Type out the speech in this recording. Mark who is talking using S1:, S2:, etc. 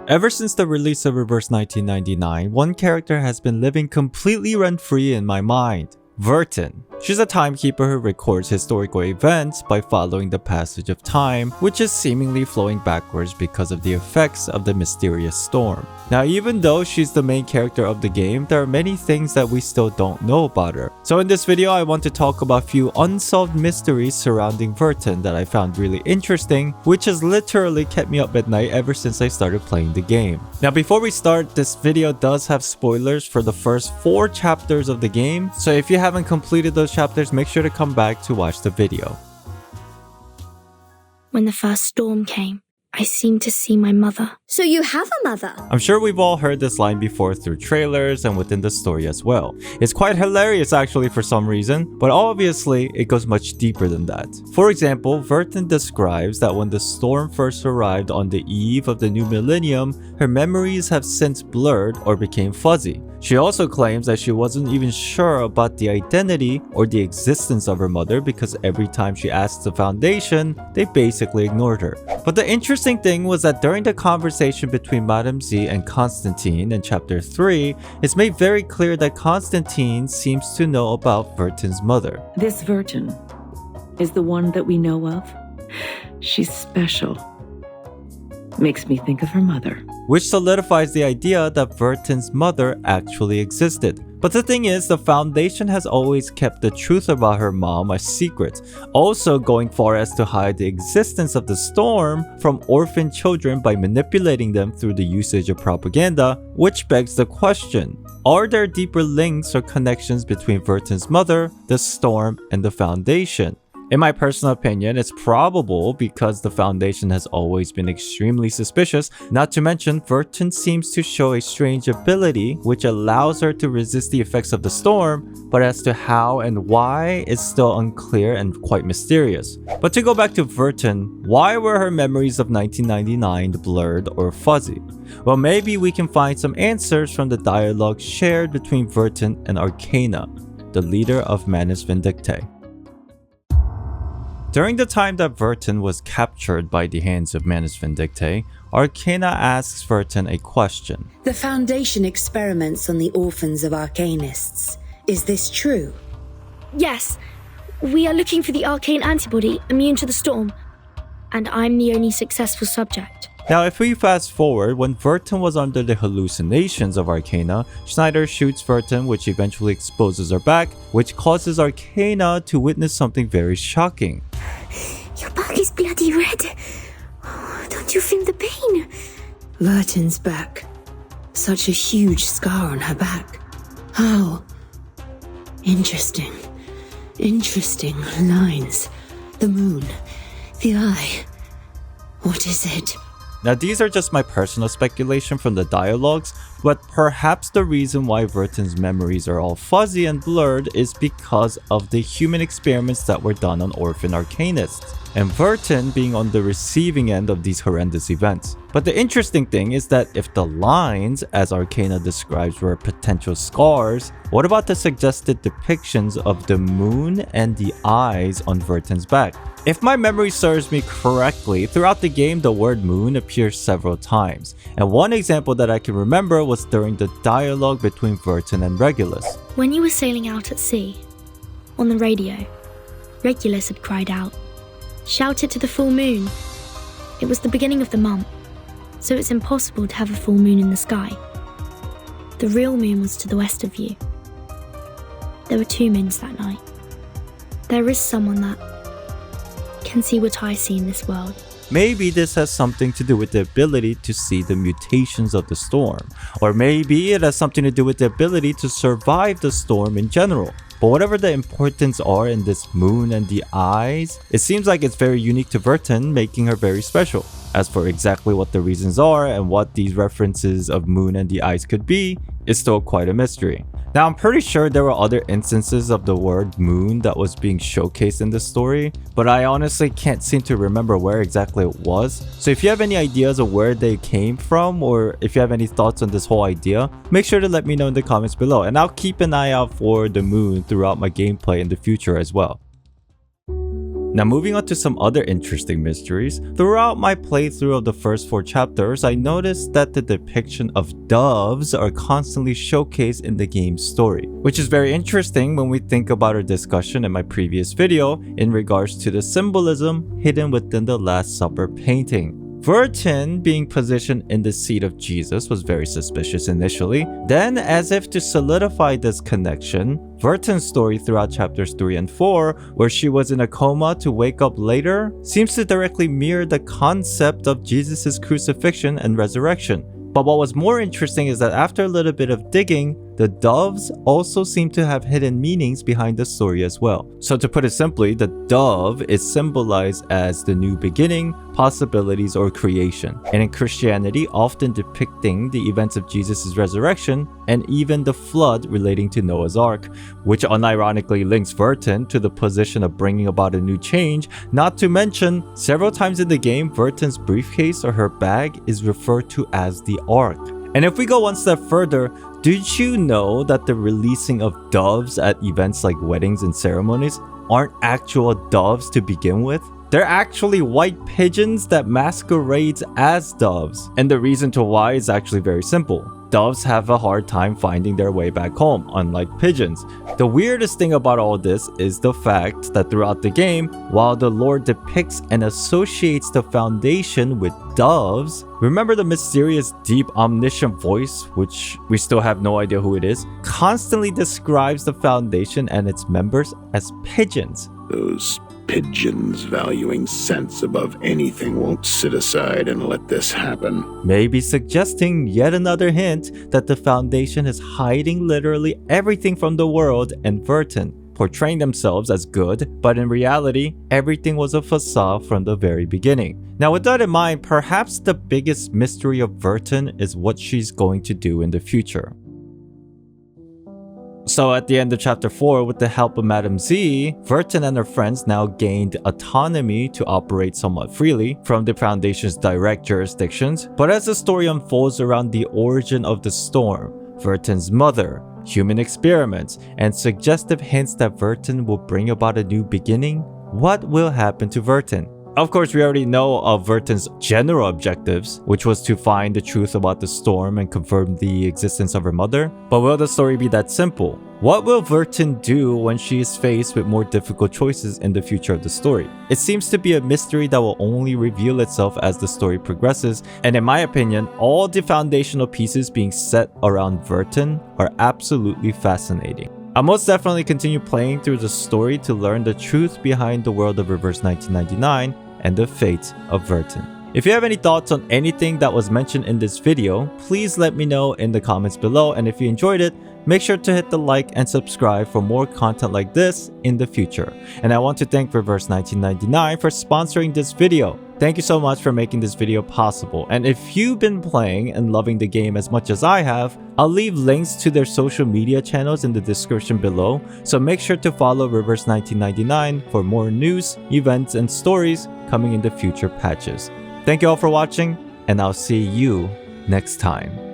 S1: Ever since the release of Reverse 1999, one character has been living completely rent-free in my mind. Vertin. She's a timekeeper who records historical events by following the passage of time, which is seemingly flowing backwards because of the effects of the mysterious storm. Now, even though she's the main character of the game, there are many things that we still don't know about her. So in this video, I want to talk about a few unsolved mysteries surrounding Vertin that I found really interesting, which has literally kept me up at night ever since I started playing the game. Now, before we start, this video does have spoilers for the first 4 chapters of the game, so if you haven't completed those chapters, make sure to come back to watch the video.
S2: When the first storm came, I seemed to see my mother.
S3: So you have a mother?
S1: I'm sure we've all heard this line before through trailers and within the story as well. It's quite hilarious actually for some reason, but obviously it goes much deeper than that. For example, Vertin describes that when the storm first arrived on the eve of the new millennium, her memories have since blurred or became fuzzy. She also claims that she wasn't even sure about the identity or the existence of her mother because every time she asked the Foundation, they basically ignored her. But the interesting thing was that during the conversation between Madame Z and Constantine in chapter 3, it's made very clear that Constantine seems to know about Vertin's mother.
S4: This Vertin is the one that we know of. She's special. Makes me think of her mother.
S1: Which solidifies the idea that Vertin's mother actually existed. But the thing is, the Foundation has always kept the truth about her mom a secret, also going far as to hide the existence of the storm from orphan children by manipulating them through the usage of propaganda, which begs the question, are there deeper links or connections between Vertin's mother, the storm, and the Foundation? In my personal opinion, it's probable because the Foundation has always been extremely suspicious, not to mention Vertin seems to show a strange ability which allows her to resist the effects of the storm, but as to how and why is still unclear and quite mysterious. But to go back to Vertin, why were her memories of 1999 blurred or fuzzy? Well, maybe we can find some answers from the dialogue shared between Vertin and Arcana, the leader of Manus Vindictae. During the time that Vertin was captured by the hands of Manus Vindictae, Arcana asks Vertin a question.
S5: The Foundation experiments on the orphans of Arcanists. Is this true?
S2: Yes, we are looking for the arcane antibody immune to the storm, and I'm the only successful subject.
S1: Now, if we fast forward, when Vertin was under the hallucinations of Arcana, Schneider shoots Vertin, which eventually exposes her back, which causes Arcana to witness something very shocking.
S2: Your back is bloody red. Oh, don't you feel the pain?
S5: Vertin's back. Such a huge scar on her back. How? Interesting. Interesting lines. The moon. The eye. What is it?
S1: Now, these are just my personal speculation from the dialogues, but perhaps the reason why Vertin's memories are all fuzzy and blurred is because of the human experiments that were done on orphan Arcanists, and Vertin being on the receiving end of these horrendous events. But the interesting thing is that if the lines, as Arcana describes, were potential scars, what about the suggested depictions of the moon and the eyes on Vertin's back? If my memory serves me correctly, throughout the game the word moon appears several times, and one example that I can remember was during the dialogue between Vertin and Regulus.
S2: When you were sailing out at sea, on the radio, Regulus had cried out, "Shout it to the full moon." It was the beginning of the month, so it's impossible to have a full moon in the sky. The real moon was to the west of you. There were 2 moons that night. There is someone that can see what I see in this world.
S1: Maybe this has something to do with the ability to see the mutations of the storm, or maybe it has something to do with the ability to survive the storm in general. But whatever the importance are in this moon and the eyes, it seems like it's very unique to Vertin, making her very special. As for exactly what the reasons are and what these references of moon and the eyes could be, is still quite a mystery. Now, I'm pretty sure there were other instances of the word moon that was being showcased in the story, but I honestly can't seem to remember where exactly it was. So if you have any ideas of where they came from, or if you have any thoughts on this whole idea, make sure to let me know in the comments below, and I'll keep an eye out for the moon throughout my gameplay in the future as well. Now moving on to some other interesting mysteries, throughout my playthrough of the first 4 chapters, I noticed that the depiction of doves are constantly showcased in the game's story, which is very interesting when we think about our discussion in my previous video in regards to the symbolism hidden within the Last Supper painting. Vertin being positioned in the seat of Jesus was very suspicious initially. Then, as if to solidify this connection, Vertin's story throughout chapters 3 and 4, where she was in a coma to wake up later, seems to directly mirror the concept of Jesus' crucifixion and resurrection. But what was more interesting is that after a little bit of digging, the doves also seem to have hidden meanings behind the story as well. So to put it simply, the dove is symbolized as the new beginning, possibilities, or creation. And in Christianity, often depicting the events of Jesus' resurrection and even the flood relating to Noah's Ark, which unironically links Vertin to the position of bringing about a new change. Not to mention, several times in the game, Vertin's briefcase or her bag is referred to as the Ark. And if we go one step further, did you know that the releasing of doves at events like weddings and ceremonies aren't actual doves to begin with? They're actually white pigeons that masquerade as doves. And the reason to why is actually very simple. Doves have a hard time finding their way back home, unlike pigeons. The weirdest thing about all this is the fact that throughout the game, while the lore depicts and associates the Foundation with doves, remember the mysterious, deep, omniscient voice, which we still have no idea who it is, constantly describes the Foundation and its members as pigeons.
S3: Those pigeons valuing sense above anything won't sit aside and let this happen.
S1: Maybe suggesting yet another hint that the Foundation is hiding literally everything from the world and Vertin, portraying themselves as good, but in reality, everything was a facade from the very beginning. Now with that in mind, perhaps the biggest mystery of Vertin is what she's going to do in the future. So at the end of chapter 4, with the help of Madame Z, Vertin and her friends now gained autonomy to operate somewhat freely from the Foundation's direct jurisdictions. But as the story unfolds around the origin of the storm, Vertin's mother, human experiments, and suggestive hints that Vertin will bring about a new beginning, what will happen to Vertin? Of course, we already know of Vertin's general objectives, which was to find the truth about the storm and confirm the existence of her mother. But will the story be that simple? What will Vertin do when she is faced with more difficult choices in the future of the story? It seems to be a mystery that will only reveal itself as the story progresses, and in my opinion, all the foundational pieces being set around Vertin are absolutely fascinating. I'll most definitely continue playing through the story to learn the truth behind the world of Reverse 1999 and the fate of Vertin. If you have any thoughts on anything that was mentioned in this video, please let me know in the comments below, and if you enjoyed it, make sure to hit the like and subscribe for more content like this in the future. And I want to thank Reverse 1999 for sponsoring this video. Thank you so much for making this video possible. And if you've been playing and loving the game as much as I have, I'll leave links to their social media channels in the description below, so make sure to follow Reverse 1999 for more news, events, and stories coming in the future patches. Thank you all for watching, and I'll see you next time.